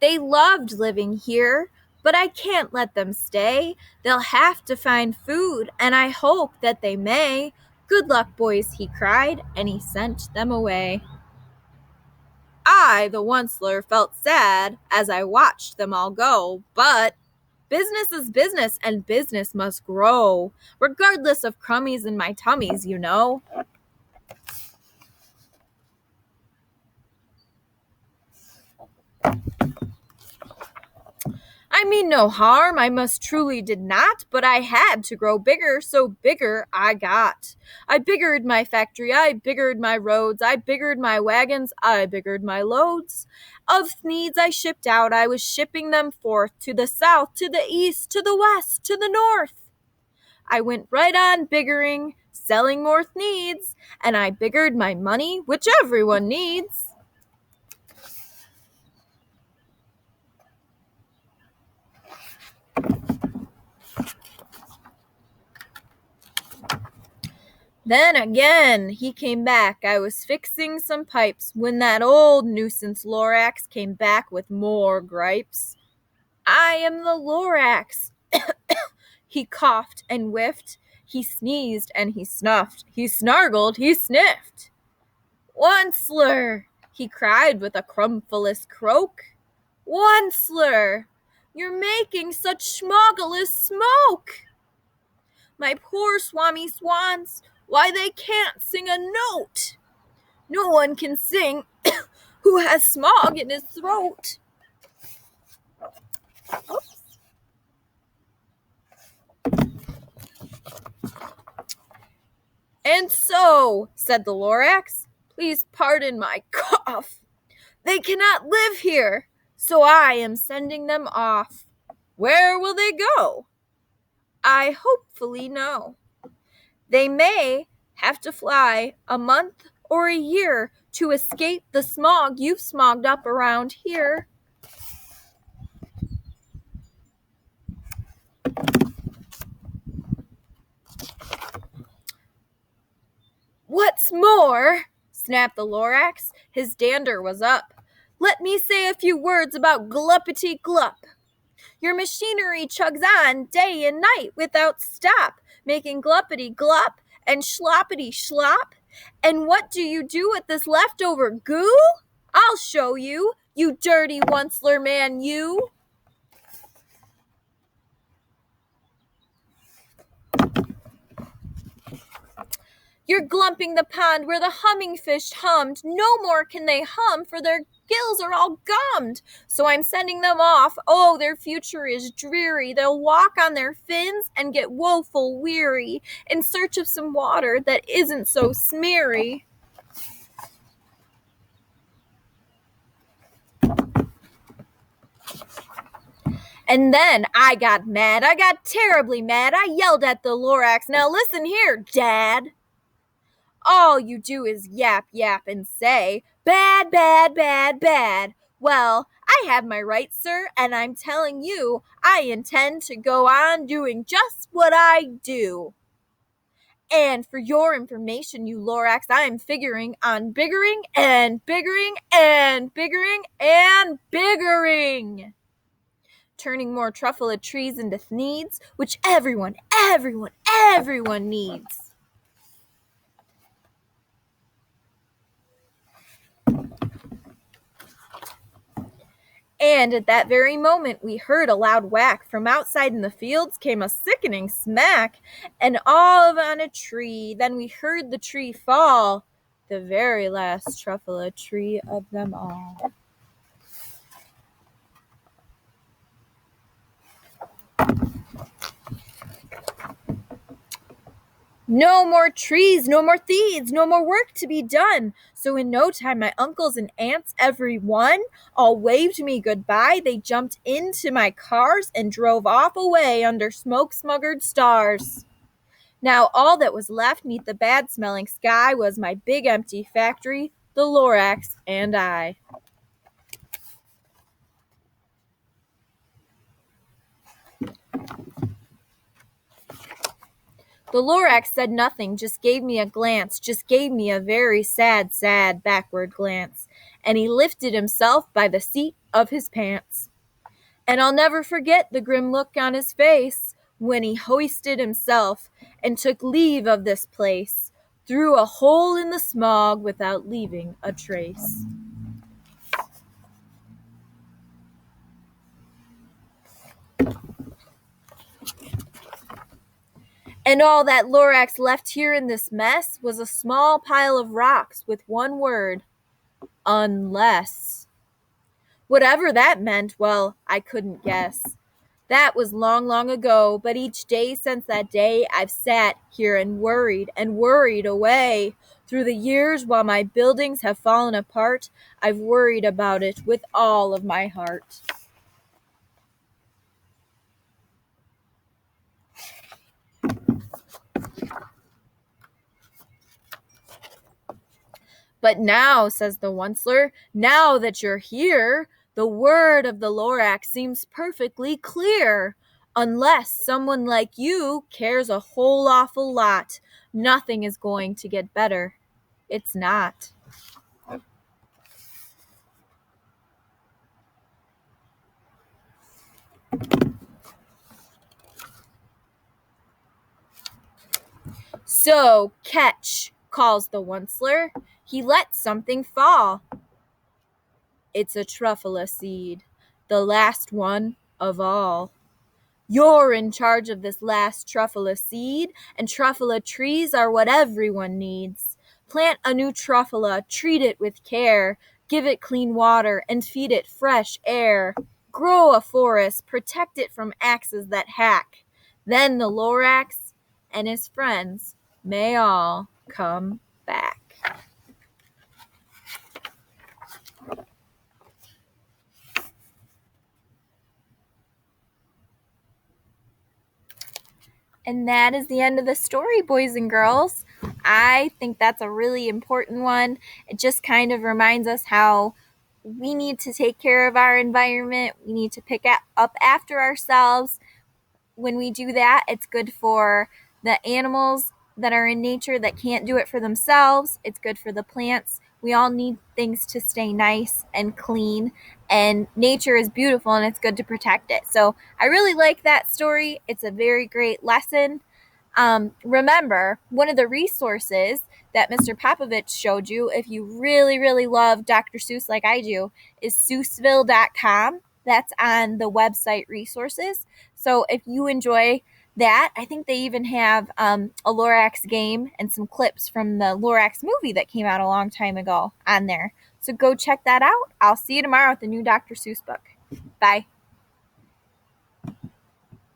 They loved living here, but I can't let them stay. They'll have to find food, and I hope that they may. Good luck, boys, he cried, and he sent them away. I, the Onceler, felt sad as I watched them all go, but business is business, and business must grow, regardless of crummies in my tummies, you know. I mean no harm, I most truly did not, but I had to grow bigger, so bigger I got. I biggered my factory, I biggered my roads, I biggered my wagons, I biggered my loads. Of needs I shipped out, I was shipping them forth to the south, to the east, to the west, to the north. I went right on biggering, selling more needs, and I biggered my money, which everyone needs. Then again, he came back. I was fixing some pipes when that old nuisance Lorax came back with more gripes. I am the Lorax. He coughed and whiffed. He sneezed and he snuffed. He snargled, he sniffed. Onceler, he cried with a crumfulous croak. Onceler, you're making such schmogglous smoke. My poor swami swans, why they can't sing a note. No one can sing who has smog in his throat. Oops. And so, said the Lorax, please pardon my cough. They cannot live here, so I am sending them off. Where will they go? I hopefully know. They may have to fly a month or a year to escape the smog you've smogged up around here. What's more, snapped the Lorax, his dander was up, let me say a few words about gluppity glup. Your machinery chugs on day and night without stop, making gluppity glup and sloppity slop. And what do you do with this leftover goo? I'll show you, you dirty Onceler man, you. You're glumping the pond where the humming fish hummed. No more can they hum, for their gills are all gummed. So I'm sending them off. Oh, their future is dreary. They'll walk on their fins and get woeful weary in search of some water that isn't so smeary. And then I got mad. I got terribly mad. I yelled at the Lorax. Now listen here, Dad. All you do is yap, yap, and say, bad, bad, bad, bad. Well, I have my rights, sir, and I'm telling you, I intend to go on doing just what I do. And for your information, you Lorax, I'm figuring on biggering and biggering and biggering and biggering. Turning more truffula trees into needs, which everyone needs. And at that very moment we heard a loud whack. From outside in the fields came a sickening smack, and all on a tree. Then we heard the tree fall, the very last truffula tree of them all. No more trees, no more thieves, no more work to be done. So in no time, my uncles and aunts, every one, all waved me goodbye. They jumped into my cars and drove off away under smoke-smuggered stars. Now all that was left 'neath the bad-smelling sky was my big empty factory, the Lorax, and I. The Lorax said nothing, just gave me a glance, just gave me a very sad, sad backward glance. And he lifted himself by the seat of his pants. And I'll never forget the grim look on his face when he hoisted himself and took leave of this place through a hole in the smog without leaving a trace. And all that Lorax left here in this mess was a small pile of rocks with one word, unless. Whatever that meant, well, I couldn't guess. That was long, long ago, but each day since that day I've sat here and worried away. Through the years while my buildings have fallen apart, I've worried about it with all of my heart. But now, says the Onceler, now that you're here, the word of the Lorax seems perfectly clear. Unless someone like you cares a whole awful lot, nothing is going to get better. It's not. So, catch, calls the Onceler. He lets something fall. It's a truffula seed, the last one of all. You're in charge of this last truffula seed, and truffula trees are what everyone needs. Plant a new truffula, treat it with care, give it clean water, and feed it fresh air. Grow a forest, protect it from axes that hack. Then the Lorax and his friends may all come back. And that is the end of the story, boys and girls. I think that's a really important one. It just kind of reminds us how we need to take care of our environment. We need to pick up after ourselves. When we do that, it's good for the animals that are in nature that can't do it for themselves. It's good for the plants. We all need things to stay nice and clean, and nature is beautiful and it's good to protect it. So I really like that story. It's a very great lesson. Remember, one of the resources that Mr. Popovich showed you, if you really, really love Dr. Seuss like I do, is Seussville.com. That's on the website resources. So if you enjoy that, I think they even have a Lorax game and some clips from the Lorax movie that came out a long time ago on there. So go check that out. I'll see you tomorrow with the new Dr. Seuss book. Bye.